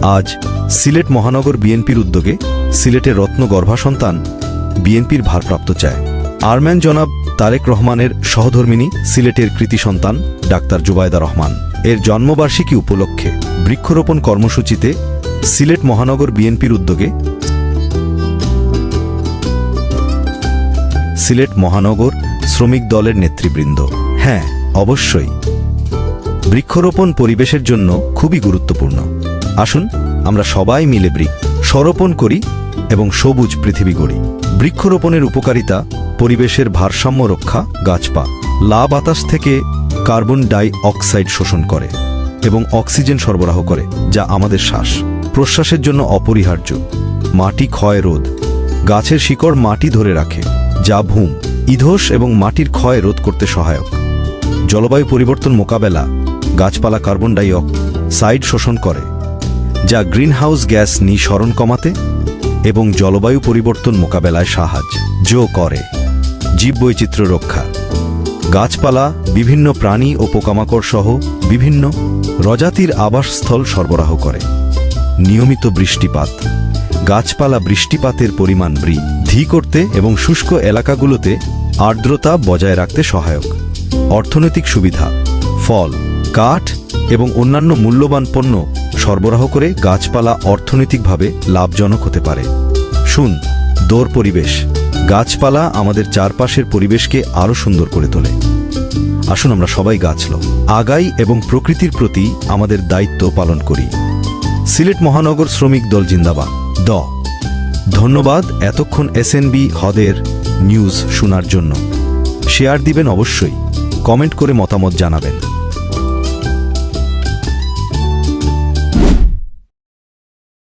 আজ সিলেট মহানগর বিএনপির উদ্যোগে সিলেটের রত্ন গর্ভাসন্তান বিএনপির ভারপ্রাপ্ত চেয়ারম্যান জনাব তারেক রহমানের সহধর্মিণী সিলেটের কৃতি সন্তান ডাক্তার জুবায়দা রহমান এর জন্মবার্ষিকী উপলক্ষে বৃক্ষরোপণ কর্মসূচিতে সিলেট মহানগর বিএনপির উদ্যোগে সিলেট মহানগর শ্রমিক দলের নেতৃবৃন্দ হ্যাঁ অবশ্যই বৃক্ষরোপণ পরিবেশের জন্য খুবই গুরুত্বপূর্ণ। আসুন আমরা সবাই মিলে বৃক্ষরোপণ করি এবং সবুজ পৃথিবী গড়ি। বৃক্ষরোপণের উপকারিতা পরিবেশের ভারসাম্য রক্ষা, গাছপালা বাতাস থেকে কার্বন ডাই অক্সাইড শোষণ করে এবং অক্সিজেন সরবরাহ করে, যা আমাদের শ্বাস প্রশ্বাসের জন্য অপরিহার্য। মাটি ক্ষয় রোধ, গাছের শিকড় মাটি ধরে রাখে, যা ভূমিধস এবং মাটির ক্ষয় রোধ করতে সহায়ক। জলবায়ু পরিবর্তন মোকাবেলা, গাছপালা কার্বন ডাই অক্সাইড শোষণ করে, যা গ্রিনহাউস গ্যাস নিঃসরণ কমাতে এবং জলবায়ু পরিবর্তন মোকাবেলায় সাহায্য করে। জীববৈচিত্র্য রক্ষা, গাছপালা বিভিন্ন প্রাণী ও পোকামাকড় সহ বিভিন্ন প্রজাতির আবাসস্থল সরবরাহ করে। নিয়মিত বৃষ্টিপাত, গাছপালা বৃষ্টিপাতের পরিমাণ বৃদ্ধি করতে এবং শুষ্ক এলাকাগুলোতে আর্দ্রতা বজায় রাখতে সহায়ক। অর্থনৈতিক সুবিধা, ফল, কাঠ এবং অন্যান্য মূল্যবান পণ্য সরবরাহ করে গাছপালা অর্থনৈতিকভাবে লাভজনক হতে পারে। সুন্দর পরিবেশ, গাছপালা আমাদের চারপাশের পরিবেশকে আরও সুন্দর করে তোলে। আসুন আমরা সবাই গাছ লাগাই এবং প্রকৃতির প্রতি আমাদের দায়িত্ব পালন করি। সিলেট মহানগর শ্রমিক দল জিন্দাবাদ। ধন্যবাদ এতক্ষণ এসএনবি হদের নিউজ শোনার জন্য। শেয়ার দিবেন অবশ্যই, কমেন্ট করে মতামত জানাবেন।